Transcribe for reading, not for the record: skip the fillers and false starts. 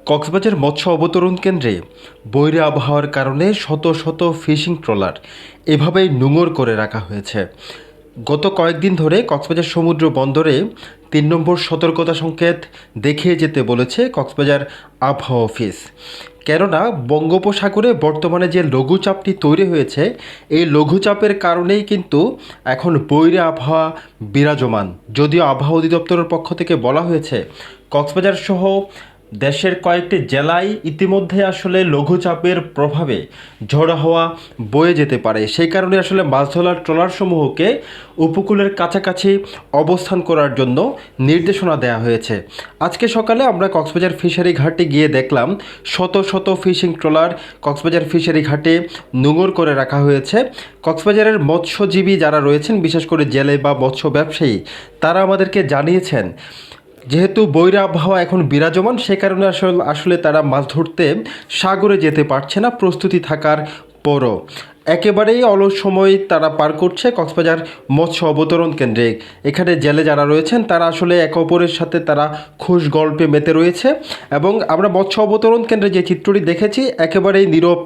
কক্সবাজার মৎস্য অবতরণ কেন্দ্রে বৈরী আবহাওয়ার কারণে শত শত ফিশিং ট্রলার এভাবেই নোঙর করে রাখা হয়েছে। গত কয়েকদিন ধরে কক্সবাজার সমুদ্র বন্দরে ৩ নম্বর সতর্কতা সংকেত দেখিয়ে যেতে বলেছে কক্সবাজার আবহাওয়া অফিস। কেননা বঙ্গোপসাগরে বর্তমানে যে লঘুচাপটি তৈরি হয়েছে, এই লঘুচাপের কারণেই কিন্তু এখন বৈরী আবহাওয়া বিরাজমান। যদিও আবহাওয়া অধিদপ্তরের পক্ষ থেকে বলা হয়েছে কক্সবাজার সহ দেশের কয়েকটি জেলায় ইতিমধ্যে আসলে লঘুচাপের প্রভাবে ঝড়ো হাওয়া বয়ে যেতে পারে। সেই কারণে আসলে মাছ ধরার ট্রলারসমূহকে উপকূলের কাছাকাছি অবস্থান করার জন্য নির্দেশনা দেওয়া হয়েছে। আজকে সকালে আমরা কক্সবাজার ফিশারি ঘাটে গিয়ে দেখলাম শত শত ফিশিং ট্রলার কক্সবাজার ফিশারি ঘাটে নোঙর করে রাখা হয়েছে। কক্সবাজারের মৎস্যজীবী যারা রয়েছেন, বিশেষ করে জেলে বা মৎস্য ব্যবসায়ী, তারা আমাদেরকে জানিয়েছেন যেহেতু বৈরী আবহাওয়া এখন বিরাজমান, সে কারণে আসলে তারা মাছ ধরতে সাগরে যেতে পারছে না প্রস্তুতি থাকার পরও। একেবারেই অলস সময় তারা পার করছে কক্সবাজার মৎস্য অবতরণ কেন্দ্রে। এখানে জেলে যারা রয়েছেন তারা আসলে একে অপরের সাথে তারা খুশ গল্পে মেতে রয়েছে এবং আমরা মৎস্য অবতরণ কেন্দ্রে যে চিত্রটি দেখেছি একেবারেই নীরব